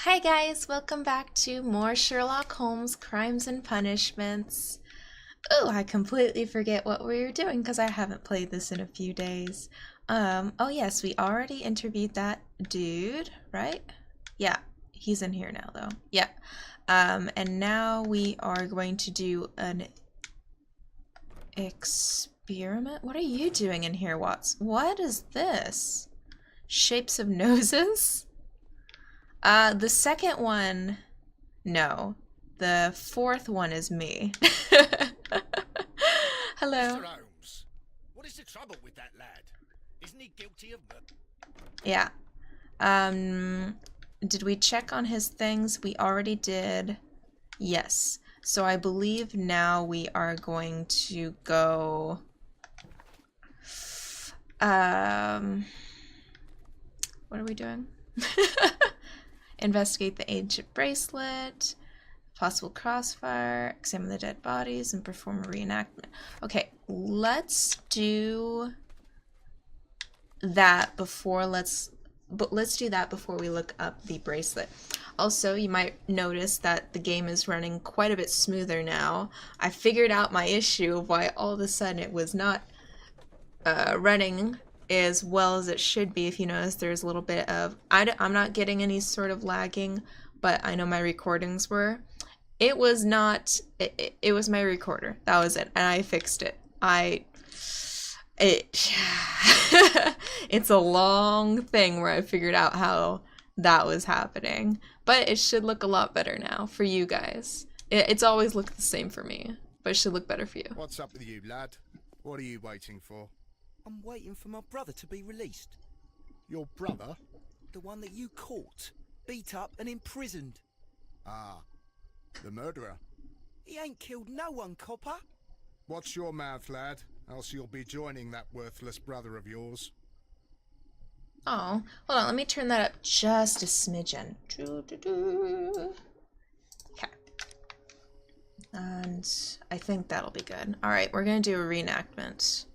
Hi guys, welcome back to more Sherlock Holmes Crimes and Punishments. Oh, I completely forget what we were doing because I haven't played this in a few days. Oh yes, we already interviewed that dude, right? Yeah, he's in here now though. Yeah. And now we are going to do an experiment. What are you doing in here, Watts? What is this? Shapes of noses? The second one, no. The fourth one is me. Hello. Mr. Holmes, what is the trouble with that lad? Isn't he guilty of murder? Yeah. Did we check on his things? We already did. Yes. So I believe now we are going to go... What are we doing? Investigate the ancient bracelet, possible crossfire, examine the dead bodies, and perform a reenactment. Okay, let's do that before let's do that before we look up the bracelet. Also, you might notice that the game is running quite a bit smoother now. I figured out my issue of why all of a sudden it was not running as well as it should be. If you notice, there's a little bit of I'm not getting any sort of lagging, but I know my recordings were. It was not. It was my recorder. That was it, and I fixed it. It's a long thing where I figured out how that was happening, but it should look a lot better now for you guys. It's always looked the same for me, but it should look better for you. What's up with you, lad? What are you waiting for? I'm waiting for my brother to be released. Your brother? The one that you caught, beat up and imprisoned. Ah, the murderer. He ain't killed no one, copper. Watch your mouth, lad, else you'll be joining that worthless brother of yours. Oh, hold on, let me turn that up just a smidgen. Okay. And I think that'll be good. Alright, we're gonna do a reenactment.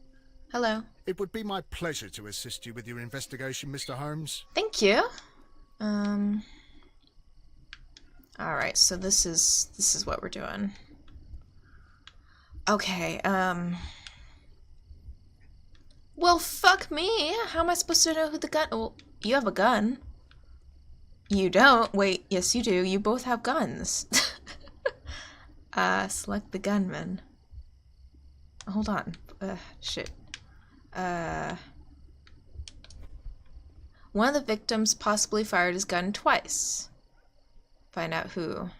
Hello. It would be my pleasure to assist you with your investigation, Mr. Holmes. Thank you. Alright, so this is what we're doing. Okay, well, fuck me. How am I supposed to know who the gun... Well, you have a gun. You don't? Wait, yes you do. You both have guns. Select the gunman. Hold on. Shit. One of the victims possibly fired his gun twice. Find out who.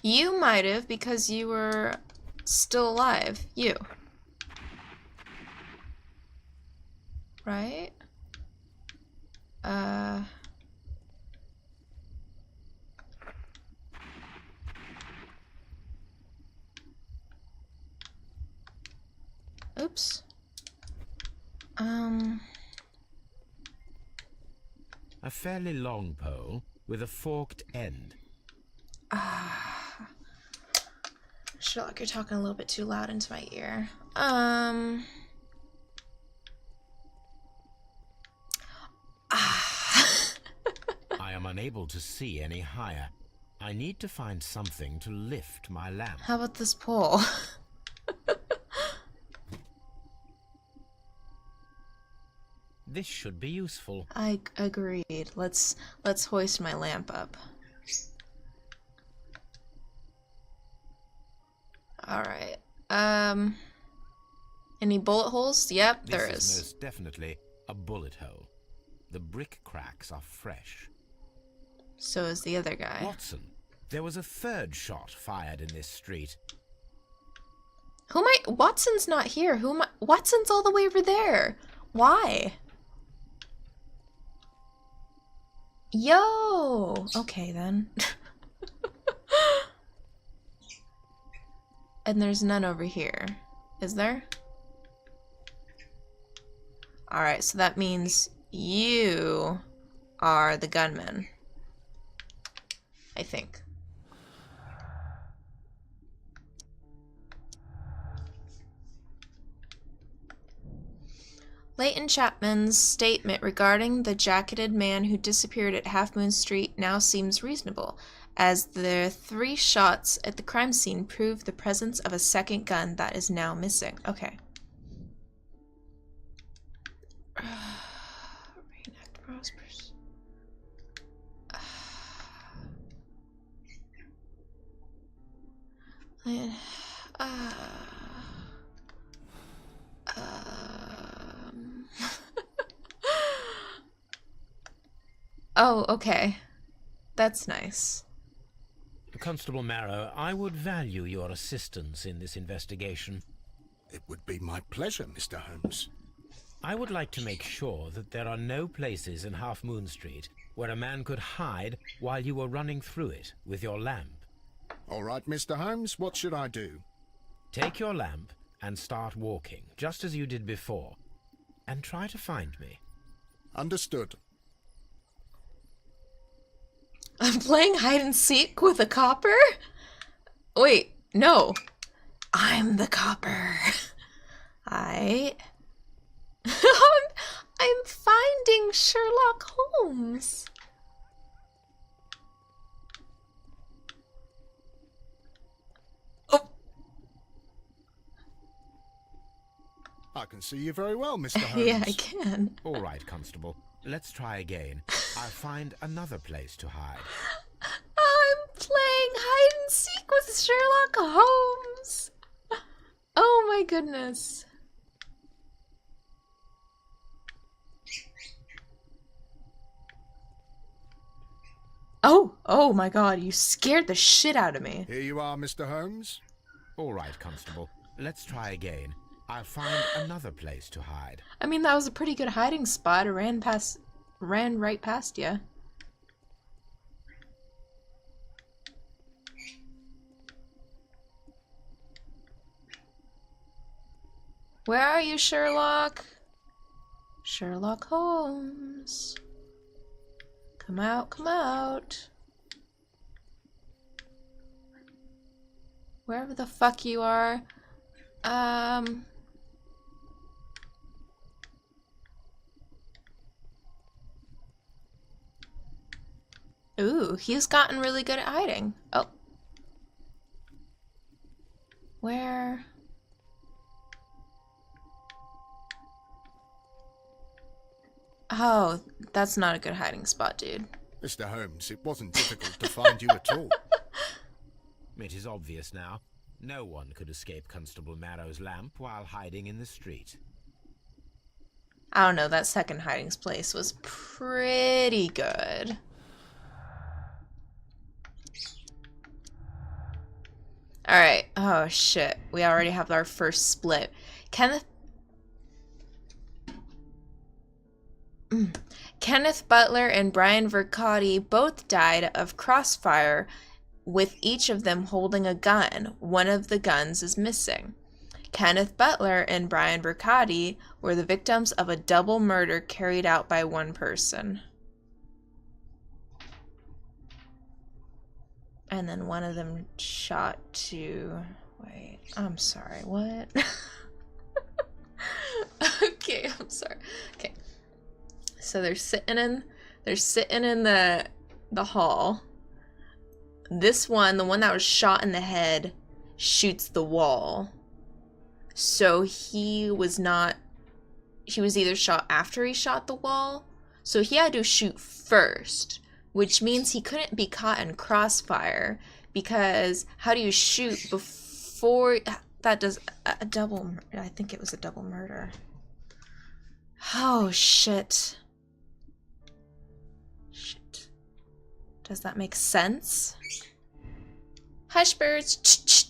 You might have, because you were still alive. You. Right? Oops. A fairly long pole with a forked end. Sherlock, you're talking a little bit too loud into my ear. I am unable to see any higher. I need to find something to lift my lamp. How about this pole? This should be useful. I agreed. Let's hoist my lamp up. Alright. Any bullet holes? Yep, there is. This is most definitely a bullet hole. The brick cracks are fresh. So is the other guy. Watson, there was a third shot fired in this street. Who am I? Watson's not here. Who am I? Watson's all the way over there. Why? Yo! Okay then. And there's none over here. Is there? Alright, so that means you are the gunman. I think. Leighton Chapman's statement regarding the jacketed man who disappeared at Half Moon Street now seems reasonable, as the 3 shots at the crime scene prove the presence of a second gun that is now missing. Okay. Reenact Prospers. Oh, okay. That's nice. Constable Marrow, I would value your assistance in this investigation. It would be my pleasure, Mr. Holmes. I would like to make sure that there are no places in Half Moon Street where a man could hide while you were running through it with your lamp. All right, Mr. Holmes, what should I do? Take your lamp and start walking, just as you did before, and try to find me. Understood. I'm playing hide and seek with a copper? Wait, no. I'm the copper. I'm finding Sherlock Holmes. Oh. I can see you very well, Mr. Holmes. Yeah, I can. All right, Constable. Let's try again. I'll find another place to hide. I'm playing hide and seek with Sherlock Holmes. Oh my goodness. Oh my god, you scared the shit out of me. Here you are, Mr. Holmes. All right, Constable. Let's try again. I'll find another place to hide. I mean, that was a pretty good hiding spot. I ran right past you. Where are you, Sherlock? Sherlock Holmes. Come out, come out. Wherever the fuck you are. Ooh, he's gotten really good at hiding. Oh. Where? Oh, that's not a good hiding spot, dude. Mr. Holmes, it wasn't difficult to find you at all. It is obvious now. No one could escape Constable Marrow's lamp while hiding in the street. I don't know, that second hiding place was pretty good. Alright, oh shit. We already have our first split. Kenneth Butler and Brian Vercotti both died of crossfire, with each of them holding a gun. One of the guns is missing. Kenneth Butler and Brian Vercotti were the victims of a double murder carried out by one person. And then one of them shot to... Wait, I'm sorry, what? Okay, I'm sorry. Okay. So they're sitting in the hall. This one, the one that was shot in the head, shoots the wall. So he was either shot after he shot the wall, so he had to shoot first, which means he couldn't be caught in crossfire, because how do you shoot before that does a double, I think it was a double murder. Oh, shit. Shit. Does that make sense? Hush, birds. Ch-ch.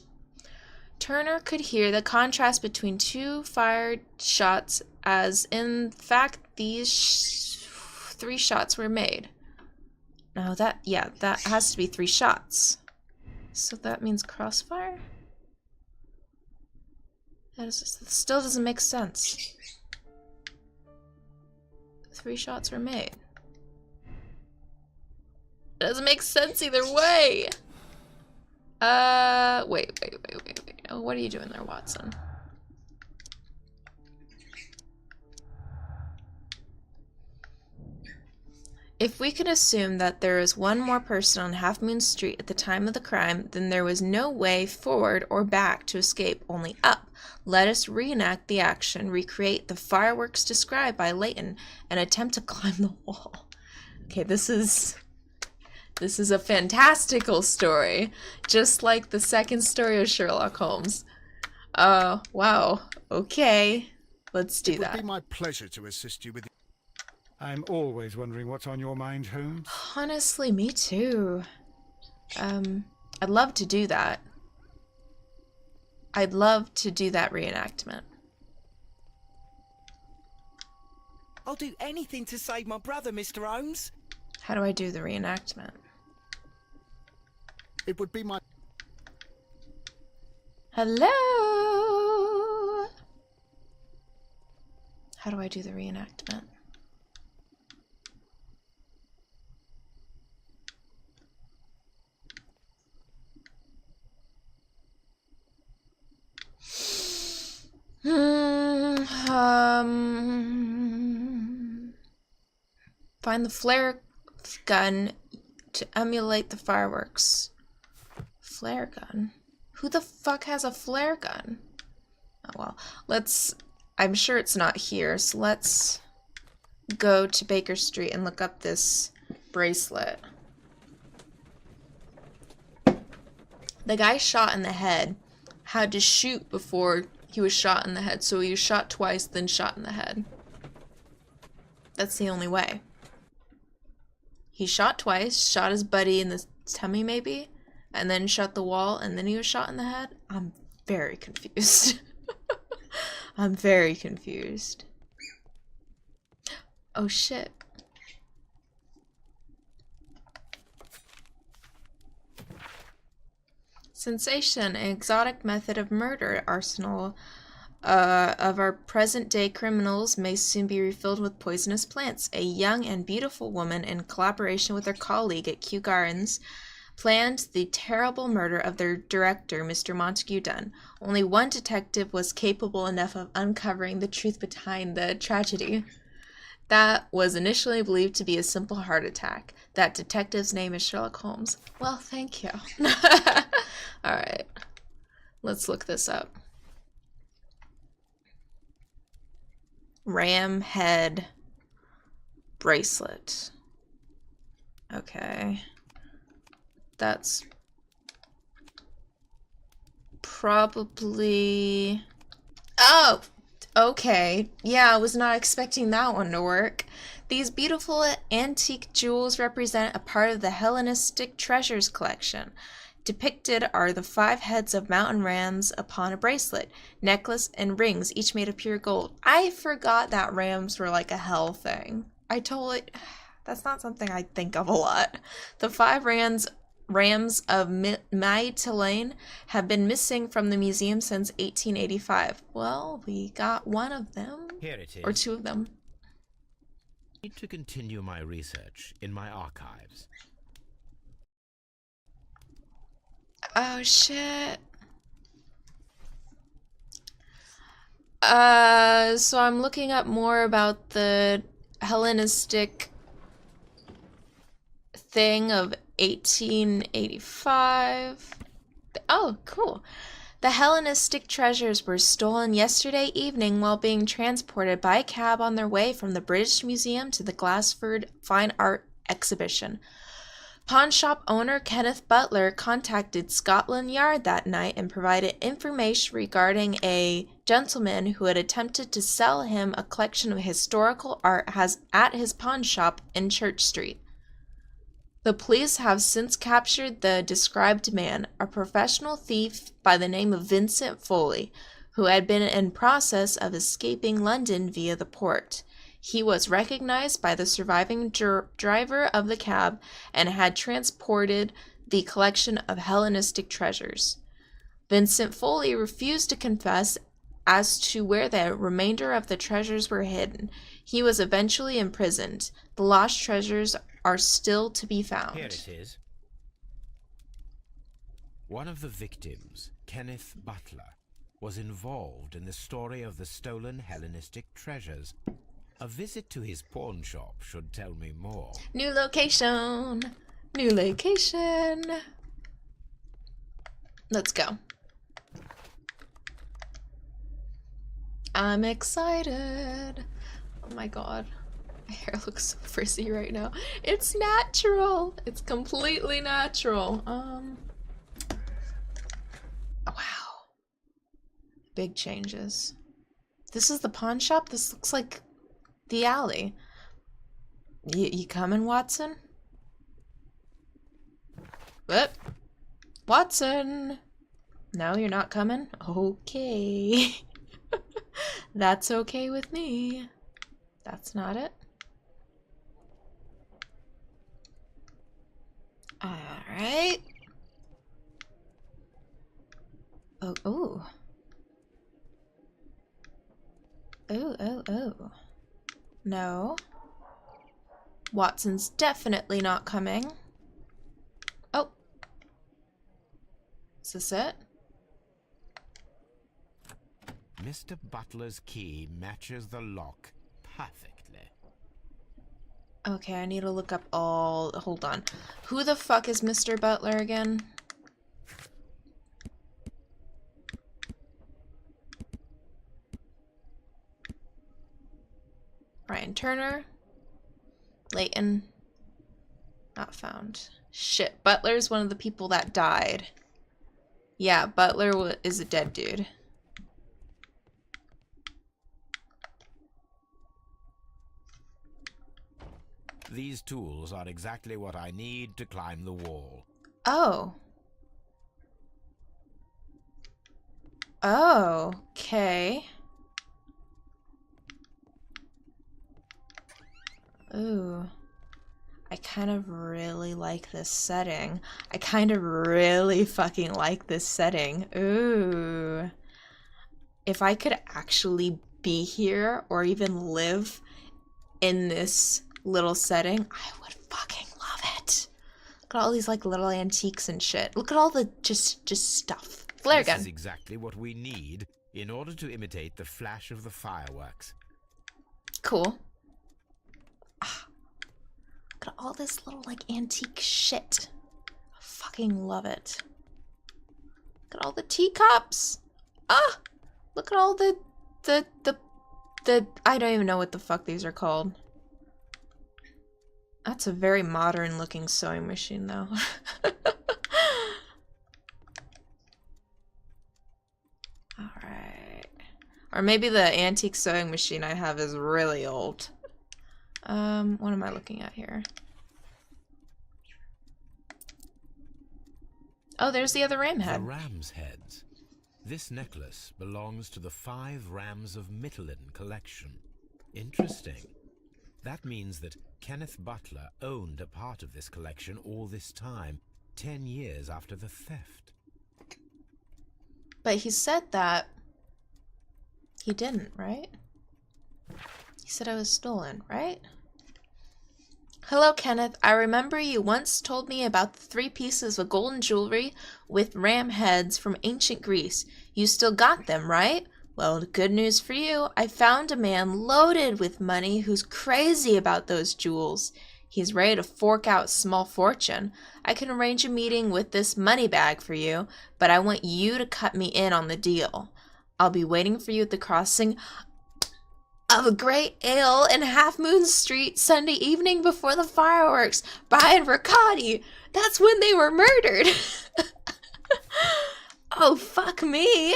Turner could hear the contrast between two fired shots, as in fact these 3 shots were made. No, that has to be 3 shots. So that means crossfire? That still doesn't make sense. 3 shots were made. It doesn't make sense either way. Wait. Oh, what are you doing there, Watson? If we can assume that there is one more person on Half Moon Street at the time of the crime, then there was no way forward or back to escape, only up. Let us reenact the action, recreate the fireworks described by Layton, and attempt to climb the wall. Okay, this is a fantastical story, just like the second story of Sherlock Holmes. Wow. Okay, let's do that. It would be my pleasure to assist you with. I'm always wondering what's on your mind, Holmes. Honestly, me too. I'd love to do that. I'd love to do that reenactment. I'll do anything to save my brother, Mr. Holmes. How do I do the reenactment? It would be my. Hello? How do I do the reenactment? Find the flare gun to emulate the fireworks. Flare gun? Who the fuck has a flare gun? Oh well, I'm sure it's not here, so let's go to Baker Street and look up this bracelet. The guy shot in the head had to shoot before he was shot in the head, so he was shot twice, then shot in the head. That's the only way. He shot twice, shot his buddy in the tummy maybe, and then shot the wall, and then he was shot in the head? I'm very confused. I'm very confused. Oh shit. Sensation, an exotic method of murder arsenal of our present-day criminals may soon be refilled with poisonous plants. A young and beautiful woman, in collaboration with her colleague at Kew Gardens, planned the terrible murder of their director, Mr. Montague Dunn. Only one detective was capable enough of uncovering the truth behind the tragedy. That was initially believed to be a simple heart attack. That detective's name is Sherlock Holmes. Well, thank you. Alright. Let's look this up. Ram head bracelet. Okay. That's probably... Oh! Okay. Yeah, I was not expecting that one to work. These beautiful antique jewels represent a part of the Hellenistic treasures collection. Depicted are the 5 heads of mountain rams upon a bracelet, necklace, and rings, each made of pure gold. I forgot that rams were like a hell thing. That's not something I think of a lot. The 5 rams of Mytilene have been missing from the museum since 1885. Well, we got one of them. Here it is. Or 2 of them. I need to continue my research in my archives. Oh shit. So I'm looking up more about the Hellenistic thing of 1885. Oh, cool. The Hellenistic treasures were stolen yesterday evening while being transported by cab on their way from the British Museum to the Glassford Fine Art Exhibition. Pawn shop owner Kenneth Butler contacted Scotland Yard that night and provided information regarding a gentleman who had attempted to sell him a collection of historical art at his pawn shop in Church Street. The police have since captured the described man, a professional thief by the name of Vincent Foley, who had been in process of escaping London via the port. He was recognized by the surviving driver of the cab and had transported the collection of Hellenistic treasures. Vincent Foley refused to confess as to where the remainder of the treasures were hidden. He was eventually imprisoned. The lost treasures are still to be found. Here it is. One of the victims, Kenneth Butler, was involved in the story of the stolen Hellenistic treasures. A visit to his pawn shop should tell me more. New location. New location. Let's go. I'm excited. Oh my god. My hair looks so frizzy right now. It's natural. It's completely natural. Wow. Big changes. This is the pawn shop? This looks like the alley. You coming, Watson? What? Watson! No, you're not coming? Okay. That's okay with me. That's not it. Alright. Oh, ooh. Oh. No. Watson's definitely not coming. Oh. Is this it? Mr. Butler's key matches the lock perfectly. Okay, I need to look up all... Hold on. Who the fuck is Mr. Butler again? Ryan Turner. Leighton. Not found. Shit, Butler's one of the people that died. Yeah, Butler is a dead dude. These tools are exactly what I need to climb the wall. Oh. Oh, okay. Ooh. I kind of really like this setting. I kind of really fucking like this setting. Ooh. If I could actually be here or even live in this little setting, I would fucking love it. Look at all these like little antiques and shit. Look at all the just stuff. Flare gun. This is exactly what we need in order to imitate the flash of the fireworks. Cool. Look at all this little like antique shit. I fucking love it. Look at all the teacups. Ah! Look at all the I don't even know what the fuck these are called. That's a very modern looking sewing machine though. Alright. Or maybe the antique sewing machine I have is really old. What am I looking at here? Oh, there's the other ram head. The ram's heads. This necklace belongs to the 5 Rams of Mittelin collection. Interesting. That means that Kenneth Butler owned a part of this collection all this time, 10 years after the theft. But he said that he didn't, right? He said I was stolen, right? Hello, Kenneth. I remember you once told me about the 3 pieces of golden jewelry with ram heads from ancient Greece. You still got them, right? Well, good news for you. I found a man loaded with money who's crazy about those jewels. He's ready to fork out a small fortune. I can arrange a meeting with this money bag for you, but I want you to cut me in on the deal. I'll be waiting for you at the crossing of a great ale in Half Moon Street Sunday evening before the fireworks. Brian Riccati. That's when they were murdered. Oh, fuck me.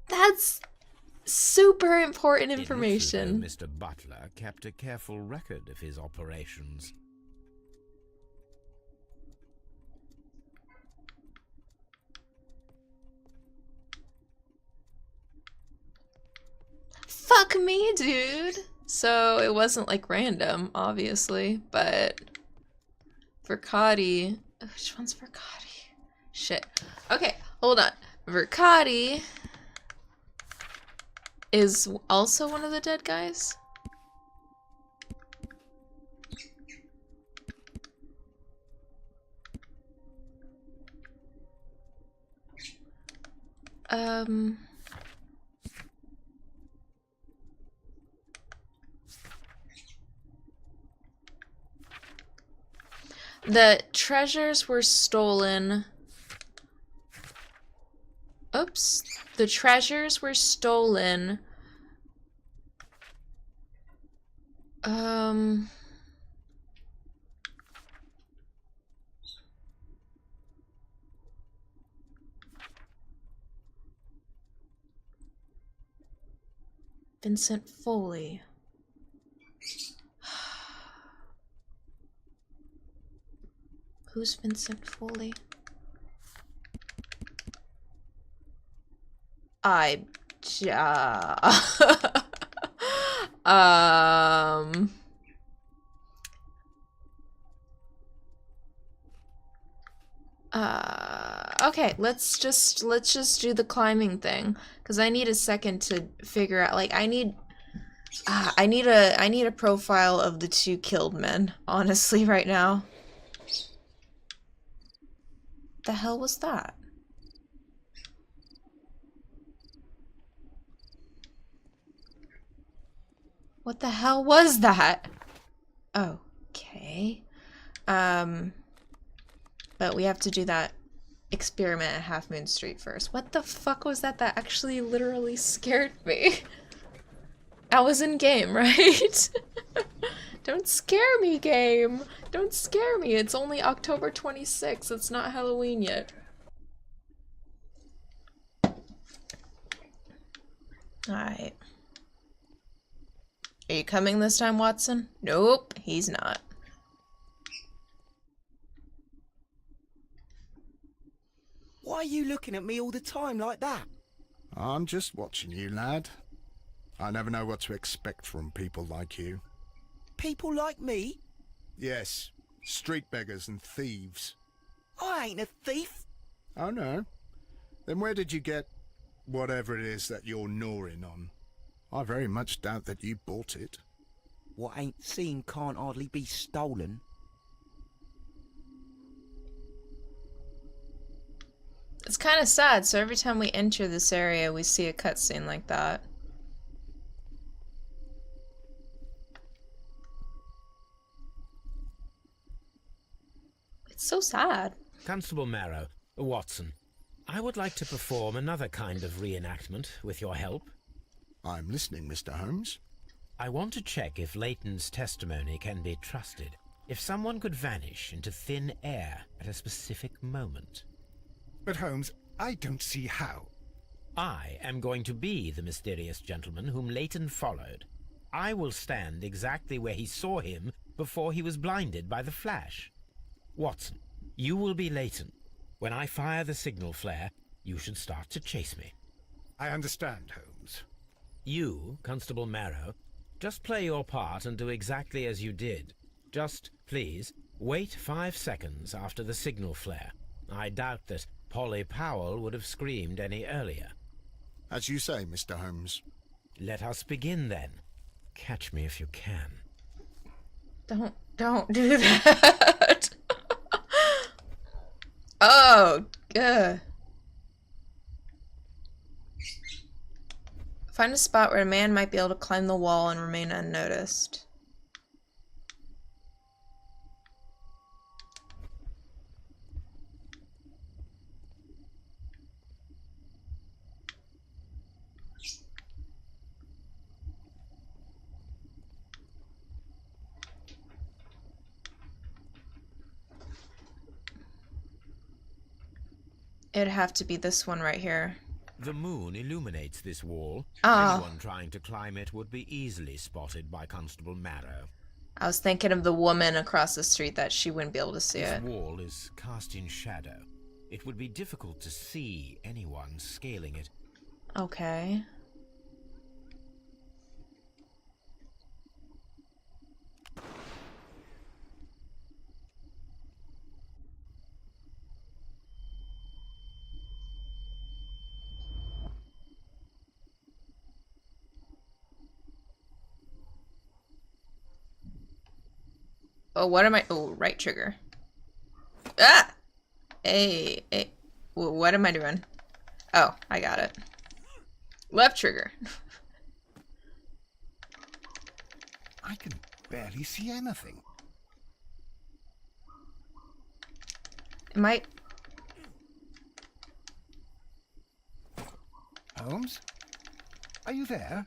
That's super important information. Mr. Butler kept a careful record of his operations. Fuck me, dude. So it wasn't like random, obviously, but Verkati. Which one's Verkati? Shit. Okay, hold on. Verkati is also one of the dead guys. The treasures were stolen. Oops. The treasures were stolen. Vincent Foley. Who's Vincent Foley? Okay, let's just do the climbing thing, because I need a second to figure out, like, I need a profile of the two killed men, honestly, right now. The hell was that? What the hell was that? Okay. But we have to do that experiment at Half Moon Street first. What the fuck was that? That actually literally scared me. I was in game, right? Don't scare me, game. Don't scare me. It's only October 26th. It's not Halloween yet. Alright. Are you coming this time, Watson? Nope, he's not. Why are you looking at me all the time like that? I'm just watching you, lad. I never know what to expect from people like you. People like me? Yes, street beggars and thieves. I ain't a thief. Oh no? Then where did you get whatever it is that you're gnawing on? I very much doubt that you bought it. What ain't seen can't hardly be stolen. It's kind of sad, so every time we enter this area, we see a cutscene like that. It's so sad. Constable Marrow, Watson, I would like to perform another kind of reenactment with your help. I'm listening, Mr. Holmes. I want to check if Leighton's testimony can be trusted. If someone could vanish into thin air at a specific moment. But Holmes, I don't see how. I am going to be the mysterious gentleman whom Leighton followed. I will stand exactly where he saw him before he was blinded by the flash. Watson, you will be Leighton. When I fire the signal flare, you should start to chase me. I understand, Holmes. You, Constable Marrow, just play your part and do exactly as you did. Just, please, wait 5 seconds after the signal flare. I doubt that Polly Powell would have screamed any earlier. As you say, Mr. Holmes. Let us begin then. Catch me if you can. Don't do that. Oh, good. Find a spot where a man might be able to climb the wall and remain unnoticed. It'd have to be this one right here. The moon illuminates this wall. Ah. Anyone trying to climb it would be easily spotted by Constable Marrow. I was thinking of the woman across the street that she wouldn't be able to see This it. wall is cast in shadow. It would be difficult to see anyone scaling it. Okay. Oh, what am I? Oh, right trigger. Ah! Hey, hey. What am I doing? Oh, I got it. Left trigger. I can barely see anything. It might... Holmes? Are you there?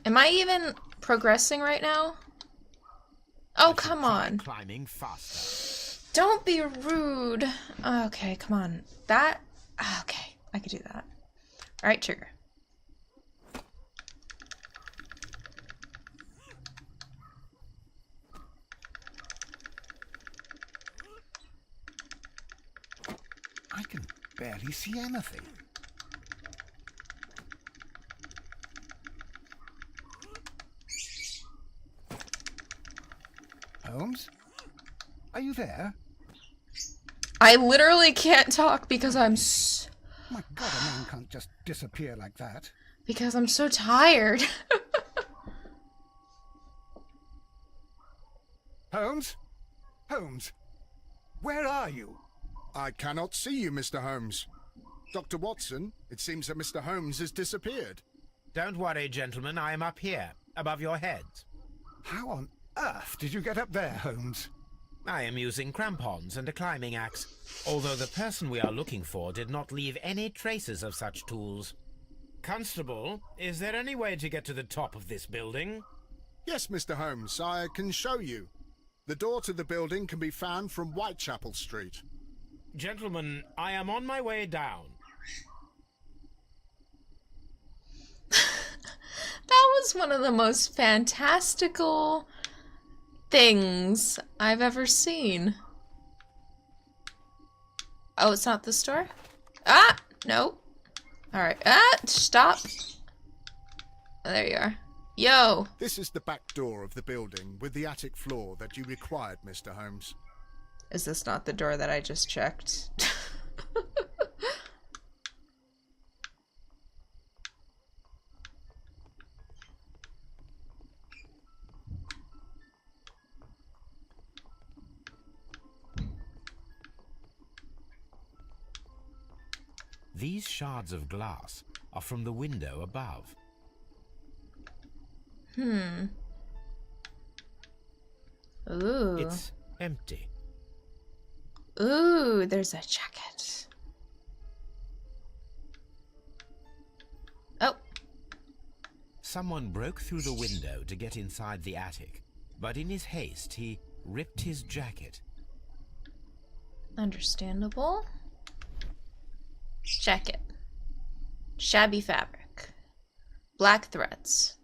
Am I even progressing right now? Oh, I should come try on. climbing faster. Don't be rude. Okay, come on. That... Okay, I could do that. Alright, trigger. I can barely see anything. Holmes? Are you there? I literally can't talk because I'm My God, a man can't just disappear like that. because I'm so tired. Holmes? Holmes? Where are you? I cannot see you, Mr. Holmes. Dr. Watson, it seems that Mr. Holmes has disappeared. Don't worry, gentlemen, I am up here, above your heads. How on earth did you get up there, Holmes? I am using crampons and a climbing axe, although the person we are looking for did not leave any traces of such tools. Constable, is there any way to get to the top of this building? Yes, Mr. Holmes, I can show you. The door to the building can be found from Whitechapel Street. Gentlemen, I am on my way down. That was one of the most fantastical things I've ever seen. Oh, it's not this door? Ah! No. Alright. Ah! Stop. Oh, there you are. Yo! This is the back door of the building with the attic floor that you required, Mr. Holmes. Is this not the door that I just checked? These shards of glass are from the window above. Ooh. It's empty. Ooh, there's a jacket. Oh. Someone broke through the window to get inside the attic, but in his haste he ripped his jacket. Understandable. Jacket. Shabby fabric. Black threads.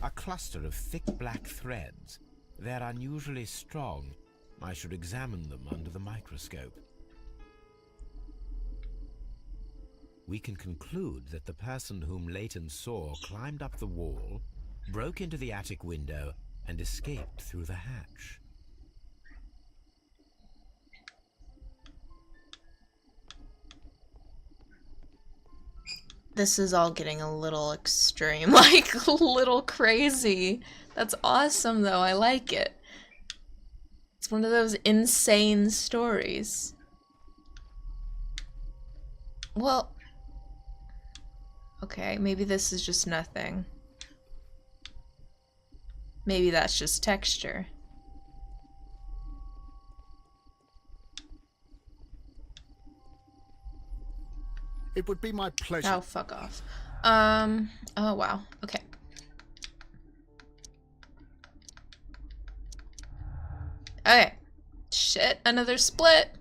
A cluster of thick black threads. They're unusually strong. I should examine them under the microscope. We can conclude that the person whom Leighton saw climbed up the wall, broke into the attic window, and escaped through the hatch. This is all getting a little extreme, like a little crazy. That's awesome though, I like it. It's one of those insane stories. Well, okay, maybe this is just nothing. Maybe that's just texture. It would be my pleasure. Oh, fuck off. Oh wow, okay. Okay. Shit, another split.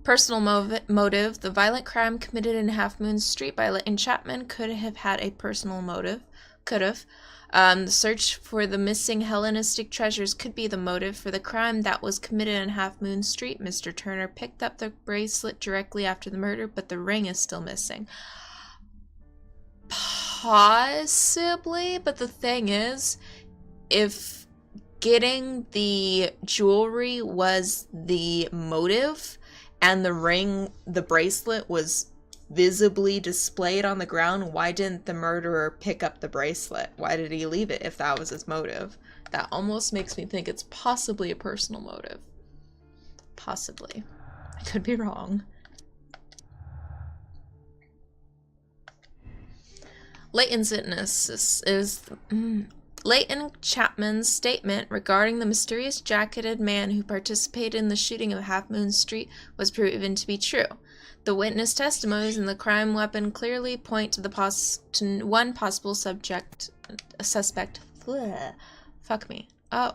Personal motive. The violent crime committed in Half Moon Street by Leighton Chapman could have had a personal motive. Could have. The search for the missing Hellenistic treasures could be the motive for the crime that was committed in Half Moon Street. Mr. Turner picked up the bracelet directly after the murder, but the ring is still missing. Possibly, but the thing is, if getting the jewelry was the motive and the ring, the bracelet was visibly displayed on the ground, why didn't the murderer pick up the bracelet? Why did he leave it if that was his motive? That almost makes me think it's possibly a personal motive. Possibly. I could be wrong. Leighton's innocence is Leighton Chapman's statement regarding the mysterious jacketed man who participated in the shooting of Half Moon Street was proven to be true. The witness testimonies and the crime weapon clearly point to to one possible suspect. Bleh. Fuck me. Oh,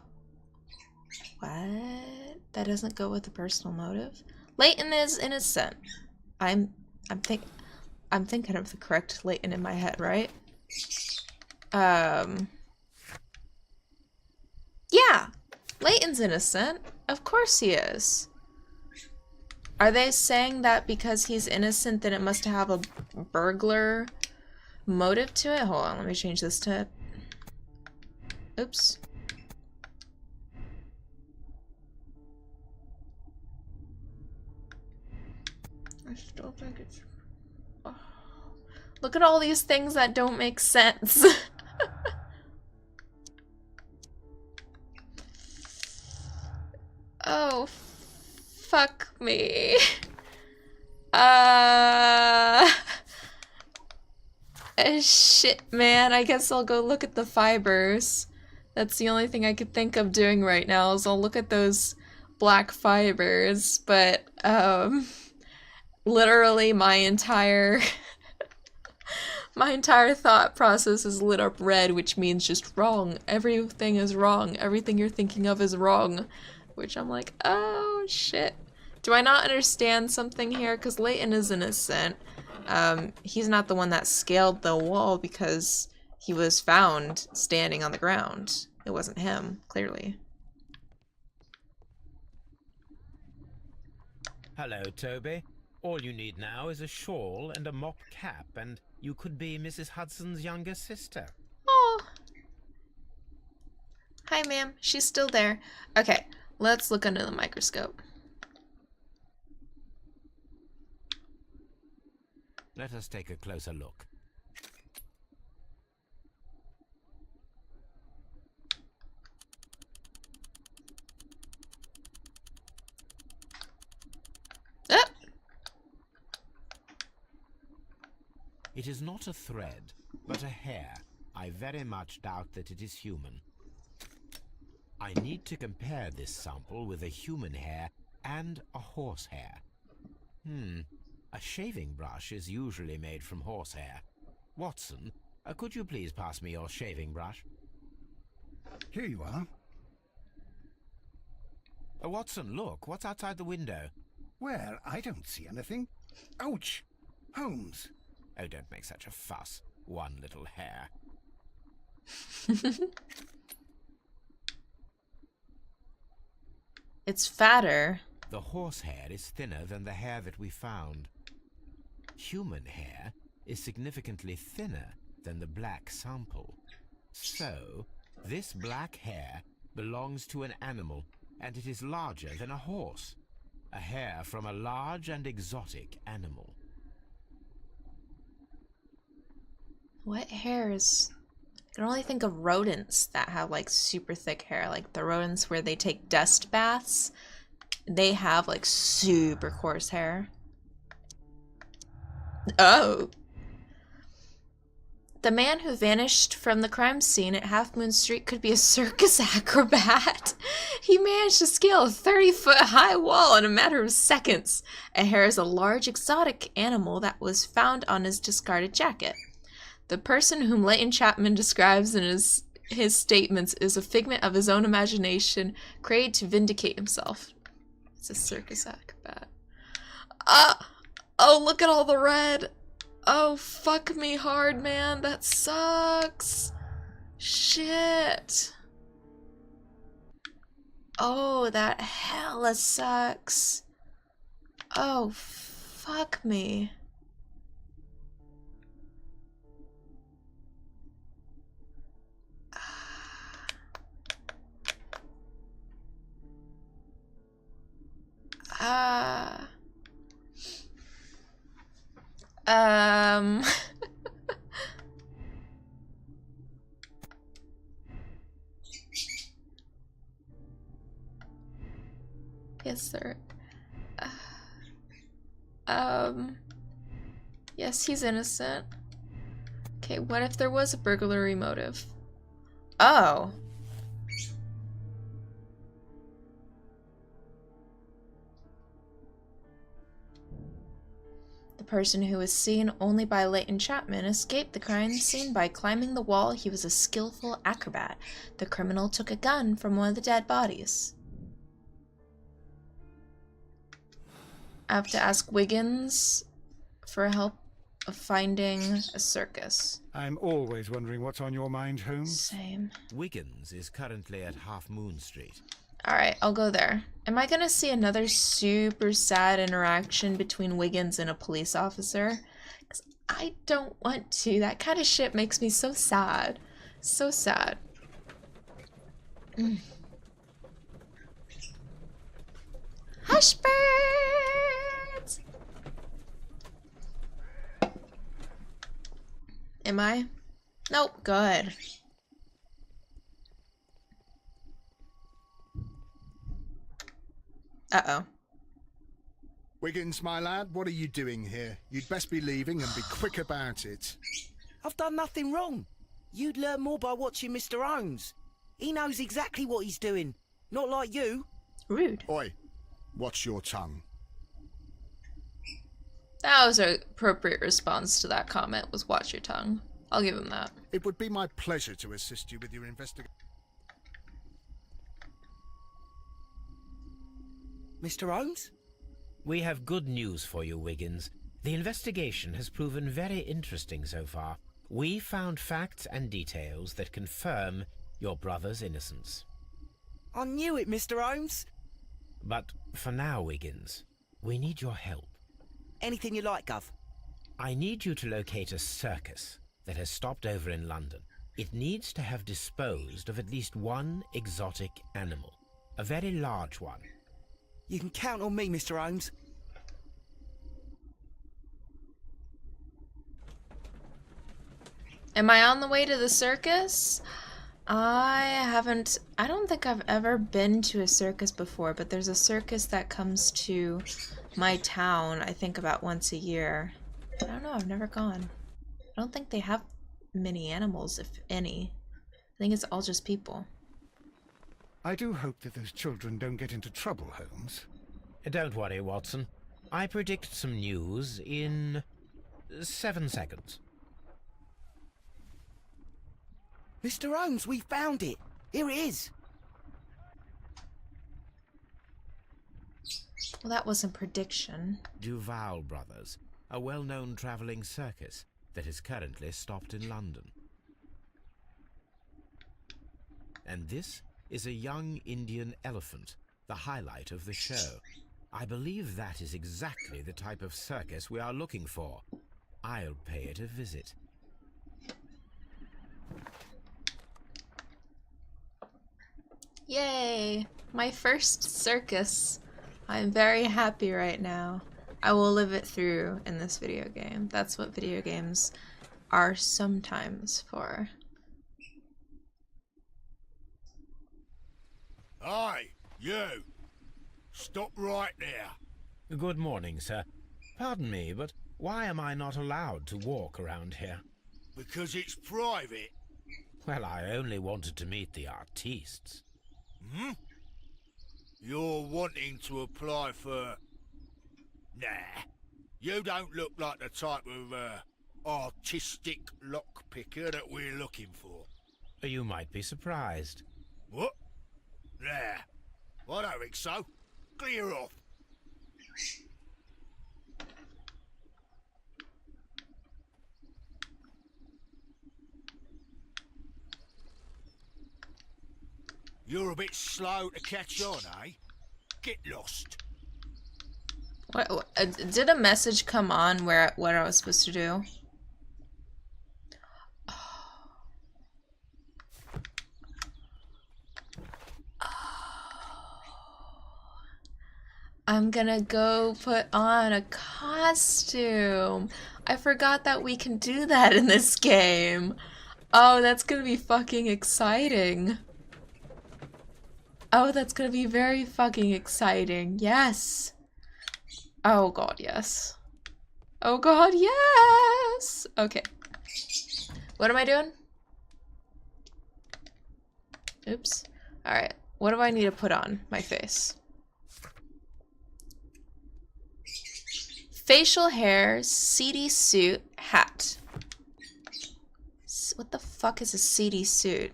what? That doesn't go with the personal motive. Leighton is innocent. I'm thinking of the correct Leighton in my head, right? Yeah, Leighton's innocent. Of course he is. Are they saying that because he's innocent, then it must have a burglar motive to it? Hold on, let me change this to... Oops. I still think it's... Oh. Look at all these things that don't make sense. Oh, fuck me. Shit, man. I guess I'll go look at the fibers. That's the only thing I could think of doing right now is I'll look at those black fibers, but, literally my entire thought process is lit up red, which means just wrong. Everything is wrong. Everything you're thinking of is wrong. Which I'm like, oh shit. Do I not understand something here? Because Leighton is innocent. He's not the one that scaled the wall because he was found standing on the ground. It wasn't him, clearly. Hello, Toby. All you need now is a shawl and a mock cap, and you could be Mrs. Hudson's younger sister. Oh. Hi, ma'am. She's still there. Okay, let's look under the microscope. Let us take a closer look. Ah! It is not a thread, but a hair. I very much doubt that it is human. I need to compare this sample with a human hair and a horse hair. A shaving brush is usually made from horsehair. Watson, could you please pass me your shaving brush? Here you are. Watson, look, what's outside the window? Well, I don't see anything. Ouch! Holmes. Oh, don't make such a fuss. One little hair. It's fatter. The horsehair is thinner than the hair that we found. Human hair is significantly thinner than the black sample. So, this black hair belongs to an animal, and it is larger than a horse. A hair from a large and exotic animal. What hairs? I can only think of rodents that have like super thick hair, like the rodents where they take dust baths. They have like super coarse hair. Oh. The man who vanished from the crime scene at Half Moon Street could be a circus acrobat. He managed to scale a 30-foot-high wall in a matter of seconds. A hare is a large exotic animal that was found on his discarded jacket. The person whom Leighton Chapman describes in his statements is a figment of his own imagination, created to vindicate himself. It's a circus acrobat. Oh, look at all the red. Oh, fuck me hard, man. That sucks. Shit. Oh, that hella sucks. Oh, fuck me. Yes, sir. Yes, he's innocent. Okay, what if there was a burglary motive? Oh. The person who was seen only by Leighton Chapman escaped the crime scene by climbing the wall. He was a skillful acrobat. The criminal took a gun from one of the dead bodies. I have to ask Wiggins for help of finding a circus. I'm always wondering what's on your mind, Holmes. Same. Wiggins is currently at Half Moon Street. Alright, I'll go there. Am I gonna see another super sad interaction between Wiggins and a police officer? Because I don't want to. That kind of shit makes me so sad. So sad. Hush birds! Am I? Nope, good. Uh-oh. Wiggins, my lad, what are you doing here? You'd best be leaving and be quick about it. I've done nothing wrong. You'd learn more by watching Mr. Holmes. He knows exactly what he's doing. Not like you. Rude. Oi, watch your tongue. That was an appropriate response to that comment, was watch your tongue. I'll give him that. It would be my pleasure to assist you with your investigation. Mr. Holmes? We have good news for you, Wiggins. The investigation has proven very interesting so far. We found facts and details that confirm your brother's innocence. I knew it, Mr. Holmes. But for now, Wiggins, we need your help. Anything you like, Gov. I need you to locate a circus that has stopped over in London. It needs to have disposed of at least one exotic animal, a very large one. You can count on me, Mr. Holmes. Am I on the way to the circus? I don't think I've ever been to a circus before, but there's a circus that comes to my town, I think about once a year. I don't know, I've never gone. I don't think they have many animals, if any. I think it's all just people. I do hope that those children don't get into trouble, Holmes. Don't worry, Watson. I predict some news in 7 seconds. Mr. Holmes, we found it. Here it is. Well, that wasn't prediction. Duval Brothers, a well-known travelling circus that is currently stopped in London. And this is a young Indian elephant, the highlight of the show. I believe that is exactly the type of circus we are looking for. I'll pay it a visit. Yay! My first circus. I'm very happy right now. I will live it through in this video game. That's what video games are sometimes for. Aye, you! Stop right there. Good morning, sir. Pardon me, but why am I not allowed to walk around here? Because it's private. Well, I only wanted to meet the artistes. Hmm? You're wanting to apply for... Nah. You don't look like the type of, artistic lockpicker that we're looking for. You might be surprised. What? Nah. I don't think so. Clear off. You're a bit slow to catch on, eh? Get lost. What, did a message come on where what I was supposed to do? I'm gonna go put on a costume. I forgot that we can do that in this game. Oh, that's gonna be fucking exciting. Oh, that's gonna be very fucking exciting. Yes. Oh god, yes. Oh god, yes! Okay. What am I doing? Oops. Alright. What do I need to put on my face? Facial hair, seedy suit, hat. What the fuck is a seedy suit?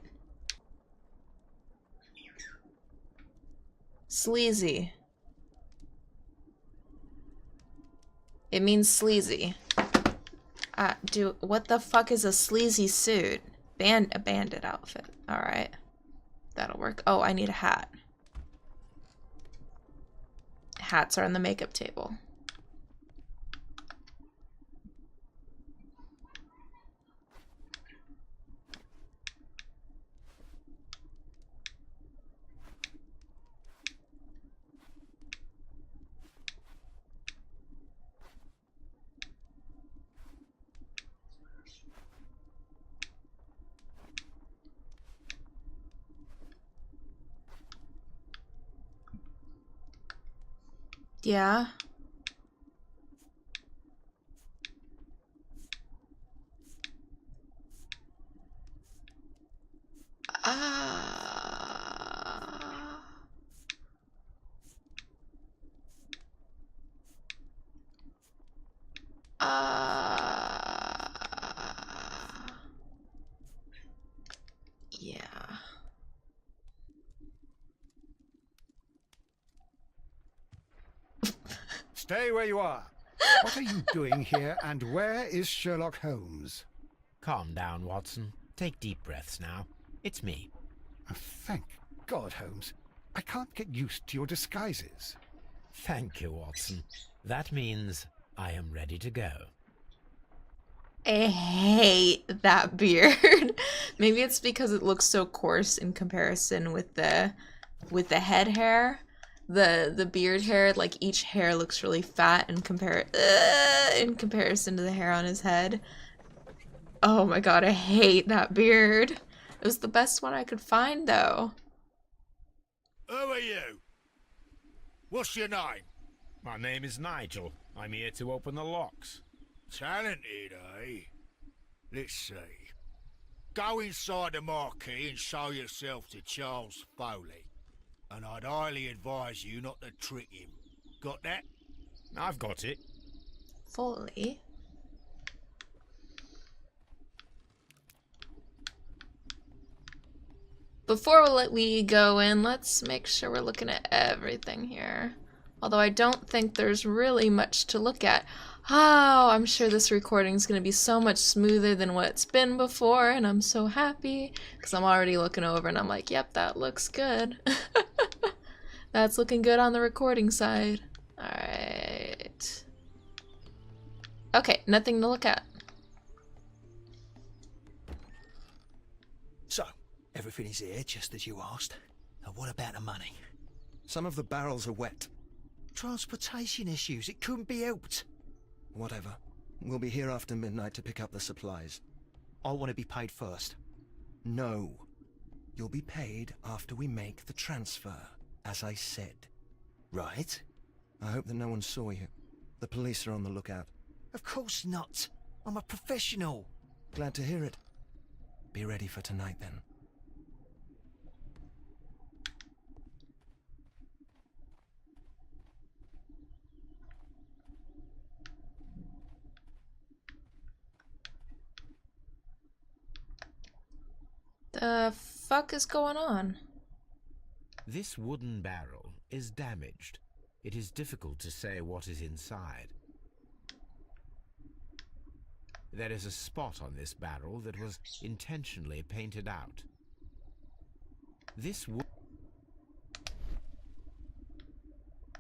Sleazy. It means sleazy. What the fuck is a sleazy suit? A bandit outfit. Alright. That'll work. Oh, I need a hat. Hats are on the makeup table. Yeah. Yeah. Stay where you are. What are you doing here, and where is Sherlock Holmes? Calm down, Watson. Take deep breaths now. It's me. Oh, thank God, Holmes. I can't get used to your disguises. Thank you, Watson. That means I am ready to go. I hate that beard. Maybe it's because it looks so coarse in comparison with the head hair. The beard hair, like each hair looks really fat in comparison to the hair on his head. Oh my god, I hate that beard. It was the best one I could find though. Who are you? What's your name? My name is Nigel. I'm here to open the locks. Talented, eh? Let's see. Go inside the marquee and show yourself to Charles Foley. And I'd highly advise you not to trick him. Got that? I've got it. Foley? Before we go in, let's make sure we're looking at everything here. Although I don't think there's really much to look at. Oh, I'm sure this recording is going to be so much smoother than what it's been before, and I'm so happy because I'm already looking over and I'm like, yep, that looks good. That's looking good on the recording side. Alright. Okay, nothing to look at. So, everything is here just as you asked. Now what about the money? Some of the barrels are wet. Transportation issues, it couldn't be helped. Whatever. We'll be here after midnight to pick up the supplies. I want to be paid first. No. You'll be paid after we make the transfer, as I said. Right? I hope that no one saw you. The police are on the lookout. Of course not. I'm a professional. Glad to hear it. Be ready for tonight, then. The fuck is going on? This wooden barrel is damaged. It is difficult to say what is inside. There is a spot on this barrel that was intentionally painted out. This wood...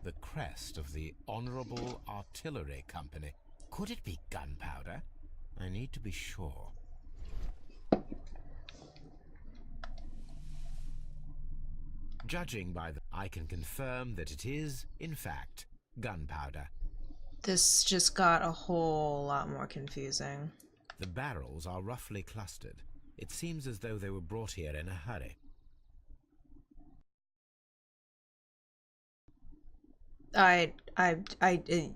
The crest of the Honorable Artillery Company. Could it be gunpowder? I need to be sure. Judging by the... I can confirm that it is, in fact, gunpowder. This just got a whole lot more confusing. The barrels are roughly clustered. It seems as though they were brought here in a hurry.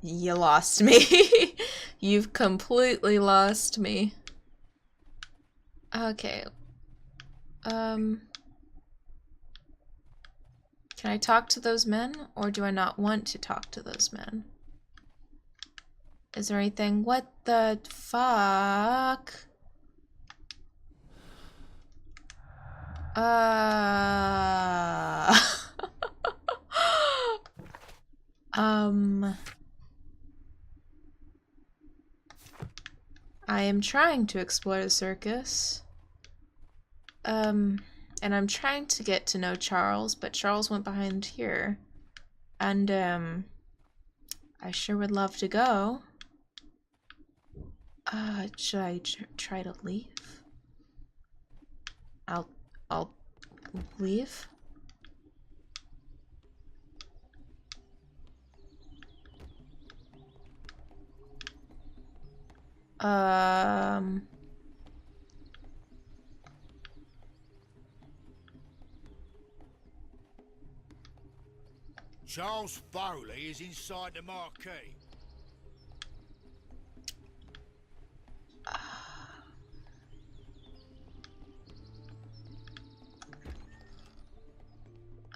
You lost me. You've completely lost me. Okay. Can I talk to those men, or do I not want to talk to those men? Is there anything? What the fuck? I am trying to explore the circus. And I'm trying to get to know Charles, but Charles went behind here. And, I sure would love to go. Should I try to leave? I'll leave. Charles Foley is inside the marquee.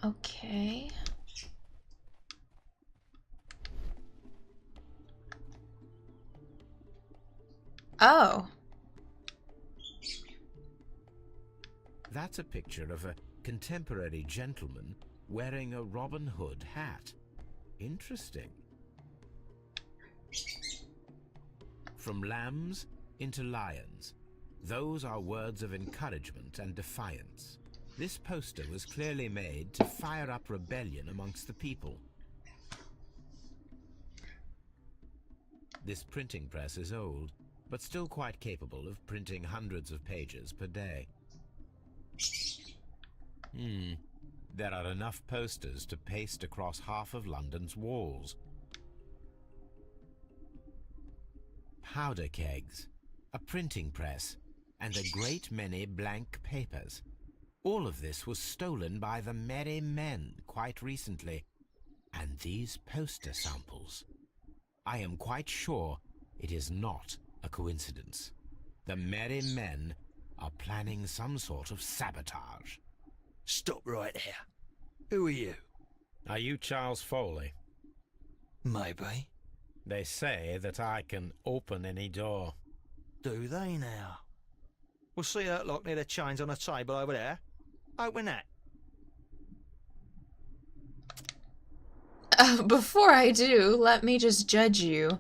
Okay. Oh. That's a picture of a contemporary gentleman wearing a Robin Hood hat. Interesting. From lambs into lions. Those are words of encouragement and defiance. This poster was clearly made to fire up rebellion amongst the people. This printing press is old, but still quite capable of printing hundreds of pages per day. There are enough posters to paste across half of London's walls. Powder kegs, a printing press, and a great many blank papers. All of this was stolen by the Merry Men quite recently. And these poster samples. I am quite sure it is not a coincidence. The Merry Men are planning some sort of sabotage. Stop right there. Who are you? Are you Charles Foley? Maybe. They say that I can open any door. Do they now? We'll see that lock near the chains on a table over there. Open that. Before I do, let me just judge you.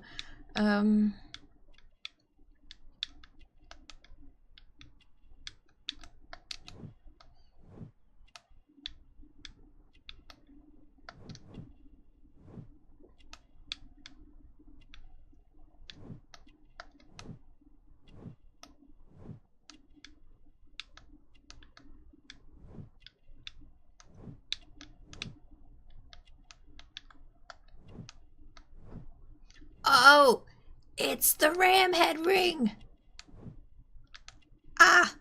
Oh, it's the ramhead ring. Ah.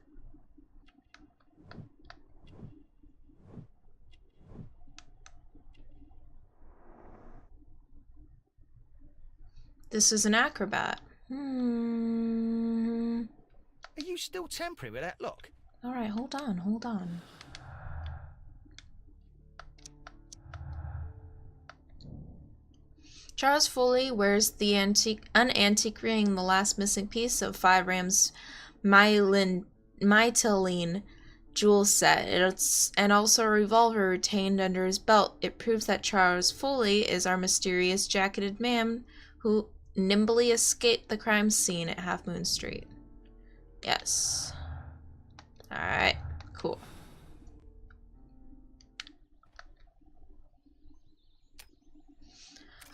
This is an acrobat. Are you still temporary with that lock? All right, hold on. Charles Foley wears the an antique ring, the last missing piece of 5 Rams mytilene jewel set. And also a revolver retained under his belt. It proves that Charles Foley is our mysterious jacketed man who nimbly escaped the crime scene at Half Moon Street. Yes. Alright, cool.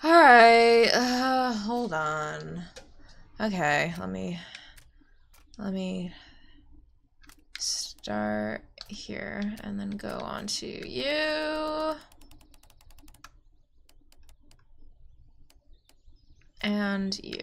Alright, hold on. Okay, let me start here and then go on to you. And you.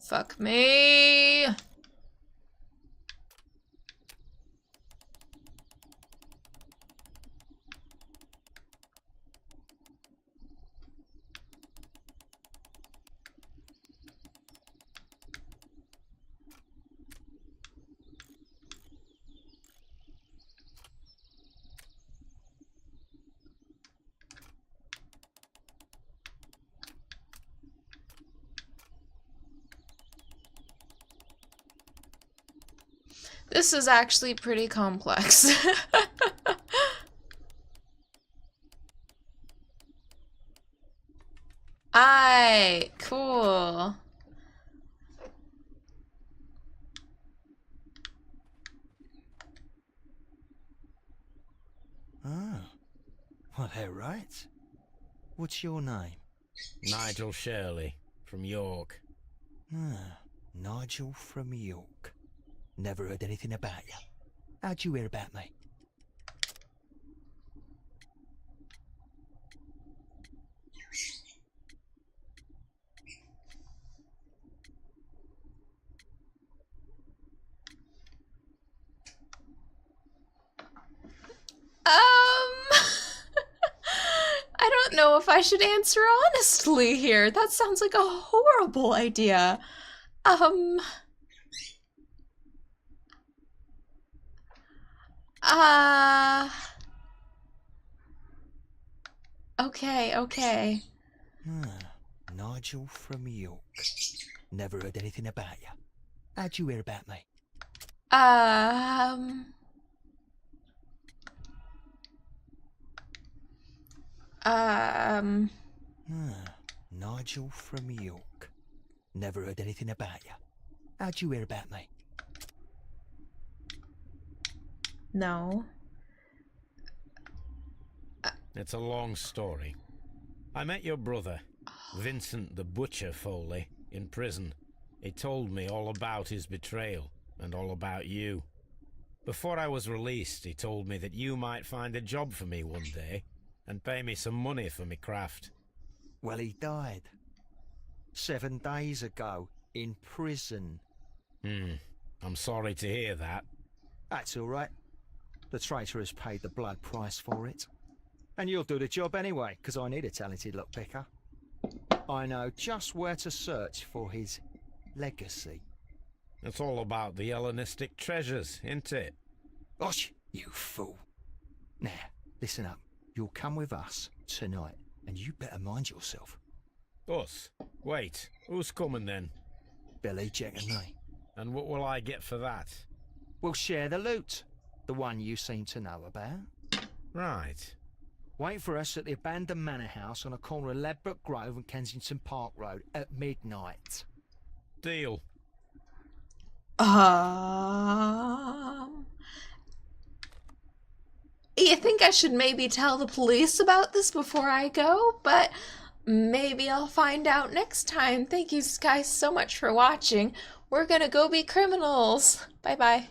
Fuck me. This is actually pretty complex. Aye, cool. Ah, well, they're right. What's your name? Nigel Shirley, from York. Ah, Nigel from York. Never heard anything about you. How'd you hear about me? I don't know if I should answer honestly here. That sounds like a horrible idea. Uh... Okay, okay. Ah, Nigel from York. Never heard anything about you. How'd you hear about me? Um... Ah, Nigel from York. Never heard anything about you. How'd you hear about me? No. It's a long story. I met your brother, Vincent the Butcher Foley, in prison. He told me all about his betrayal and all about you. Before I was released, he told me that you might find a job for me one day and pay me some money for me craft. Well, he died. 7 days ago, in prison. I'm sorry to hear that. That's all right. The traitor has paid the blood price for it. And you'll do the job anyway, because I need a talented lockpicker. I know just where to search for his legacy. It's all about the Hellenistic treasures, isn't it? Osh, you fool. Now, listen up. You'll come with us tonight, and you better mind yourself. Us? Wait, who's coming then? Billy, Jack and me. And what will I get for that? We'll share the loot. The one you seem to know about. Right. Wait for us at the abandoned manor house on a corner of Ladbroke Grove and Kensington Park Road at midnight. Deal. You think I should maybe tell the police about this before I go, but maybe I'll find out next time. Thank you guys so much for watching. We're gonna go be criminals. Bye-bye.